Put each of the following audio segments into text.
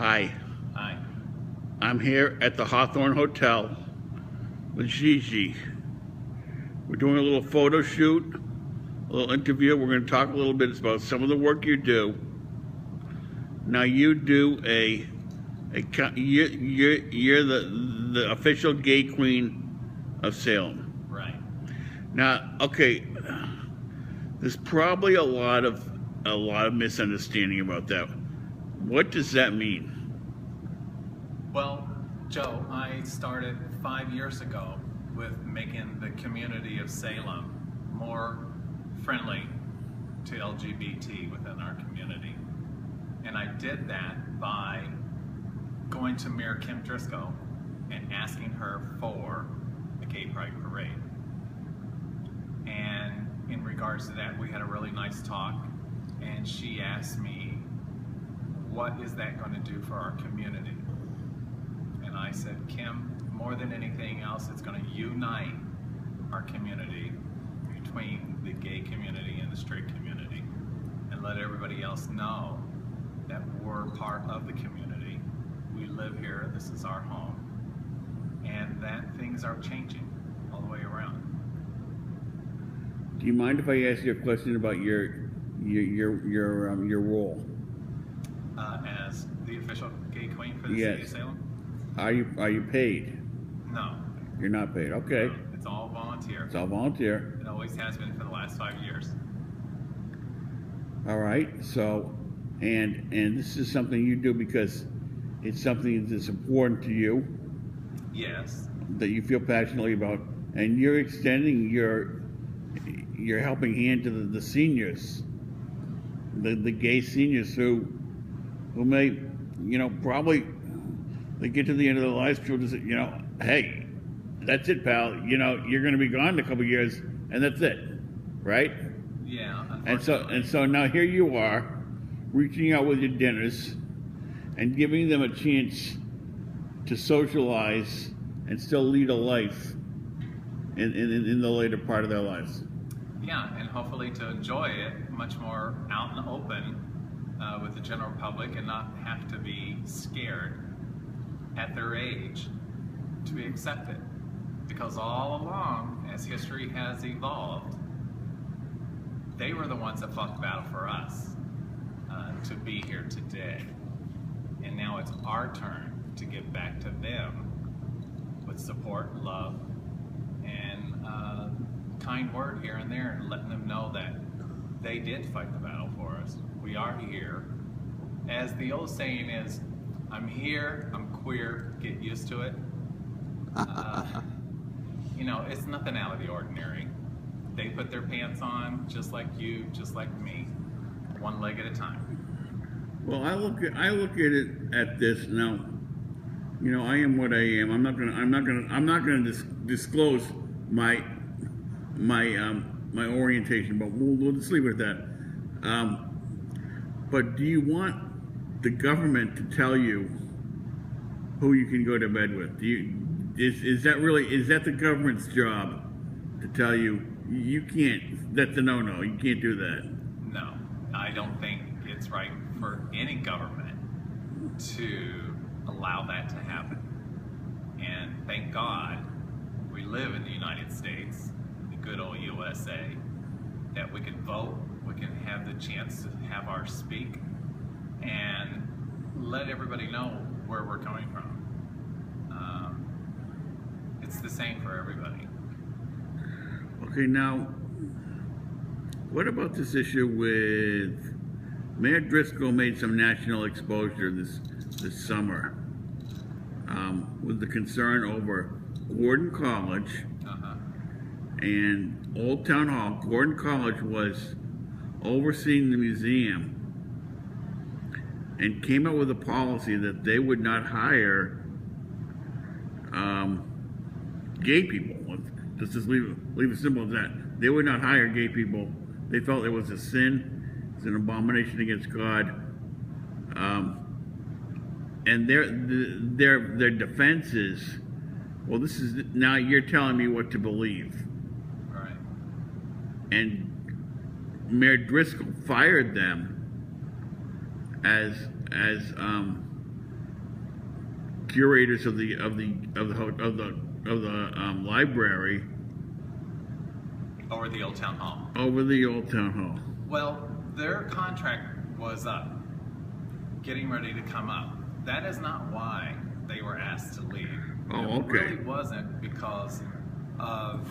Hi, Hi. I'm here at the Hawthorne Hotel with Gigi. We're doing a little photo shoot, a little interview. We're going to talk a little bit about some of the work you do. Now you do you're the official gay queen of Salem. Right. Now, okay, there's probably a lot of misunderstanding about that. What does that mean? Well, Joe, I started 5 years ago with making the community of Salem more friendly to LGBT within our community. And I did that by going to Mayor Kim Driscoll and asking her for a gay pride parade. And in regards to that, we had a really nice talk, and she asked me, what is that going to do for our community? And I said, Kim, more than anything else, it's going to unite our community between the gay community and the straight community, and let everybody else know that we're part of the community. We live here, this is our home, and that things are changing all the way around. Do you mind if I ask you a question about your role? As the official gay queen for the Yes. city of Salem? Are you paid? No. You're not paid. Okay. No, it's all volunteer. It's all volunteer. It always has been for the last 5 years. All right. So, and this is something you do because it's something that's important to you, Yes. that you feel passionately about, and you're extending your helping hand to the seniors, the gay seniors who may, probably they get to the end of their lives, people just, hey, that's it, pal. You're going to be gone in a couple of years, and that's it, right? Yeah. And so now here you are, reaching out with your dinners, and giving them a chance to socialize and still lead a life in the later part of their lives. Yeah, and hopefully to enjoy it much more out in the open with the general public, and not have to be scared at their age to be accepted. Because all along, as history has evolved, they were the ones that fought the battle for us to be here today. And now it's our turn to give back to them with support, love, and kind word here and there, and letting them know that they did fight the battle for us. We are here. As the old saying is, I'm here, I'm queer, get used to it. It's nothing out of the ordinary. They put their pants on just like you, just like me, one leg at a time. Well, I look at it at this now. I am what I am. I'm not gonna disclose my orientation, but we'll just leave it at that. But do you want the government to tell you who you can go to bed with? Is that the government's job to tell you you can't? That's a no-no. You can't do that. No, I don't think it's right for any government to allow that to happen. And thank God we live in the United States, the good old USA, that we can vote, we can have the chance to have our speak, and let everybody know where we're coming from. It's the same for everybody. Okay, now, what about this issue with Mayor Driscoll made some national exposure this summer with the concern over Gordon College and Old Town Hall. Gordon College was overseeing the museum and came up with a policy that they would not hire gay people. Let's just leave it simple as that. They would not hire gay people. They felt it was a sin. It's an abomination against God. And their defense is, well, this is now you're telling me what to believe. Right. And Mayor Driscoll fired them as curators of the library Over the old town hall. over the old town hall. Well, their contract was up, getting ready to come up. That is not why they were asked to leave. Oh, It okay. really wasn't because of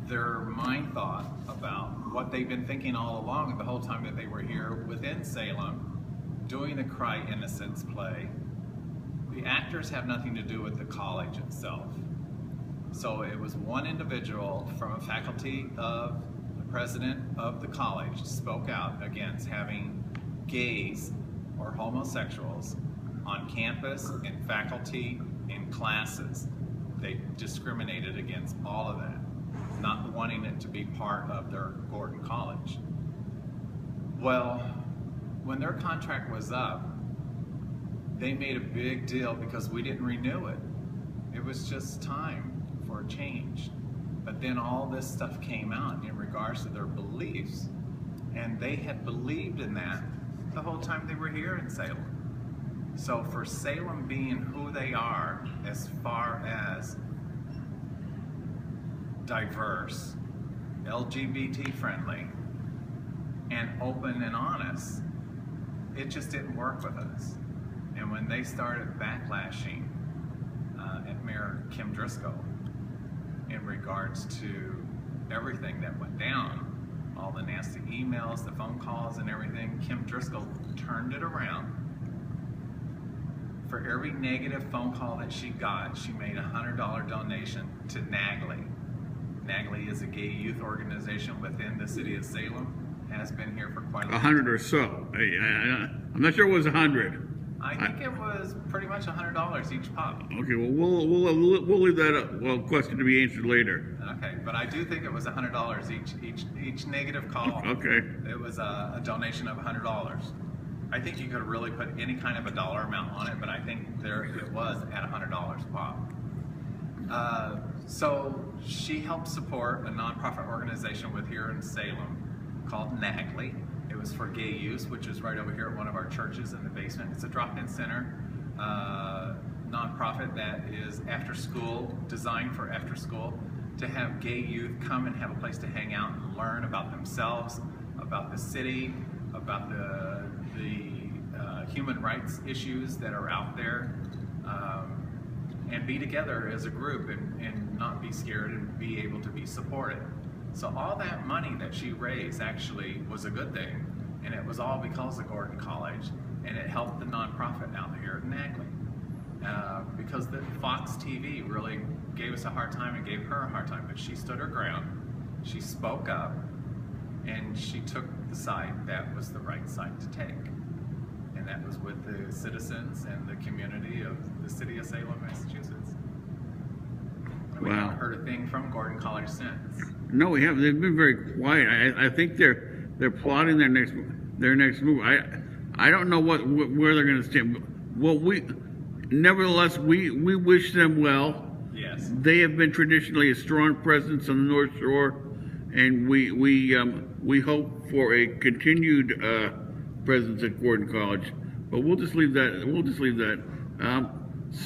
their mind thought about what they've been thinking all along the whole time that they were here within Salem doing the Cry Innocence play. The actors have nothing to do with the college itself. So it was one individual from a faculty of the president of the college spoke out against having gays or homosexuals on campus, in faculty, in classes. They discriminated against all of that, not wanting it to be part of their Gordon College. Well, when their contract was up, they made a big deal because we didn't renew it. It was just time for a change. But then all this stuff came out in regards to their beliefs, and they had believed in that the whole time they were here in Salem. So for Salem being who they are as far as diverse, LGBT friendly, and open and honest, it just didn't work with us. And when they started backlashing at Mayor Kim Driscoll in regards to everything that went down, all the nasty emails, the phone calls and everything, Kim Driscoll turned it around. For every negative phone call that she got, she made a $100 donation to NAGLY. NAGLY is a gay youth organization within the city of Salem, has been here for quite a long time. 100 or so. I'm not sure it was 100. I think it was pretty much $100 each pop. Okay, well, we'll leave that up. Well, question to be answered later. Okay, but I do think it was $100 each negative call. Okay. It was a donation of $100. I think you could really put any kind of a dollar amount on it, but I think there it was at $100 pop. So she helped support a nonprofit organization with here in Salem called NAGLY. It was for gay use, which is right over here at one of our churches in the basement. It's a drop-in center, nonprofit that is after school, designed for after school, to have gay youth come and have a place to hang out and learn about themselves, about the city, about the human rights issues that are out there, and be together as a group and not be scared and be able to be supported. So all that money that she raised actually was a good thing, and it was all because of Gordon College, and it helped the nonprofit out here at NAGLY. Because the Fox TV really gave us a hard time and gave her a hard time, but she stood her ground, she spoke up, and she took the side that was the right side to take. And that was with the citizens and the community of the city of Salem, Massachusetts. And we Wow. haven't heard a thing from Gordon College since. No, we haven't. They've been very quiet. I think they're plotting their next move. I don't know where they're going to stand. Well, nevertheless we wish them well. Yes. They have been traditionally a strong presence on the North Shore, and we hope for a continued presence at Gordon College. But we'll just leave that.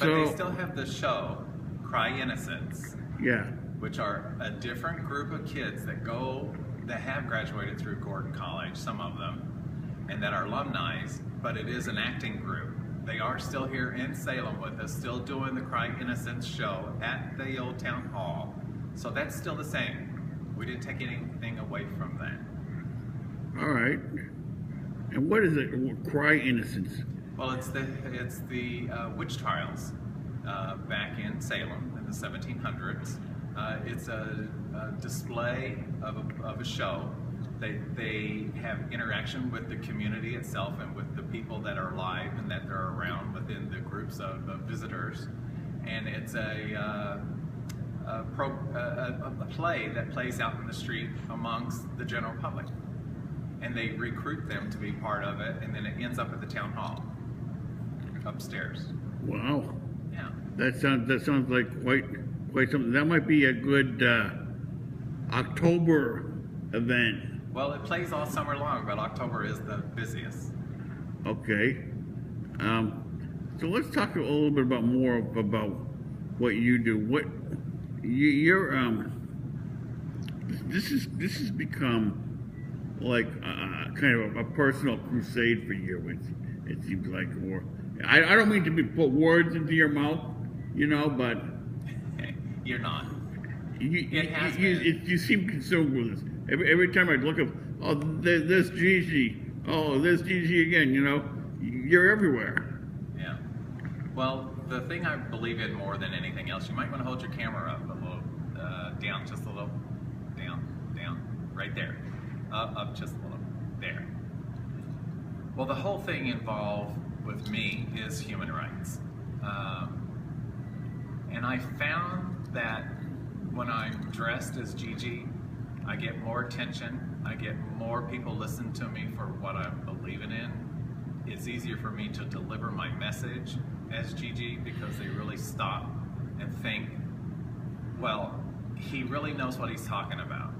But they still have the show, Cry Innocence, Yeah. which are a different group of kids that have graduated through Gordon College, some of them, and that are alumni, but it is an acting group. They are still here in Salem with us, still doing the Cry Innocence show at the Old Town Hall. So that's still the same. We didn't take anything away from that. All right. And what is it? Cry Innocence. Well, it's the witch trials back in Salem in the 1700s. It's a display of a show. They have interaction with the community itself and with the people that are alive and that they're around within the groups of visitors. And it's a play that plays out in the street amongst the general public. And they recruit them to be part of it, and then it ends up at the town hall upstairs. Wow. Yeah. That sounds like quite something. That might be a good October event. Well, it plays all summer long, but October is the busiest. Okay. So let's talk a little bit about what you do. What you're this has become like kind of a personal crusade for you. It seems like, or I don't mean to put words into your mouth, but You're not. you seem consumed with this. Every time I look up, oh, there's Gigi. Oh, there's Gigi again. You're everywhere. Yeah. Well, the thing I believe in more than anything else, you might want to hold your camera up a little, down just a little, down, right there, up just a little, there. Well, the whole thing involved with me is human rights. And I found that when I'm dressed as Gigi, I get more attention. I get more people listen to me for what I'm believing in. It's easier for me to deliver my message as Gigi because they really stop and think, well, he really knows what he's talking about.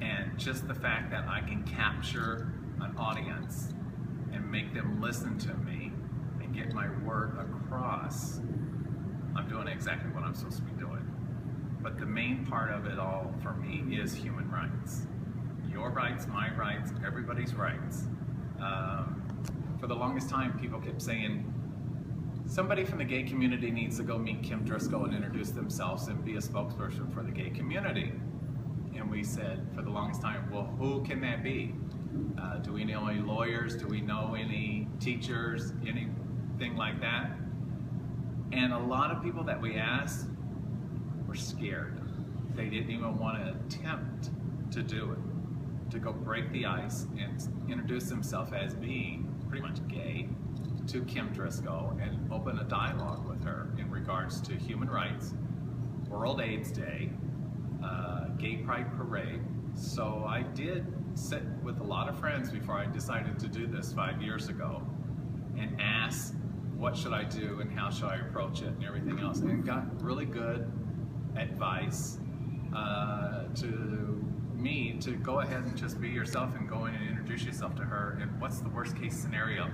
And just the fact that I can capture an audience and make them listen to me and get my word across, I'm doing exactly what I'm supposed to be doing. But the main part of it all for me is human rights. Your rights, my rights, everybody's rights. For the longest time, people kept saying, somebody from the gay community needs to go meet Kim Driscoll and introduce themselves and be a spokesperson for the gay community. And we said, for the longest time, well, who can that be? Do we know any lawyers? Do we know any teachers? Anything like that? And a lot of people that we asked were scared. They didn't even want to attempt to do it, to go break the ice and introduce themselves as being pretty much gay to Kim Driscoll and open a dialogue with her in regards to human rights, World AIDS Day, Gay Pride Parade. So I did sit with a lot of friends before I decided to do this 5 years ago and ask, what should I do and how should I approach it and everything else, and got really good advice to me to go ahead and just be yourself and go in and introduce yourself to her, and what's the worst case scenario.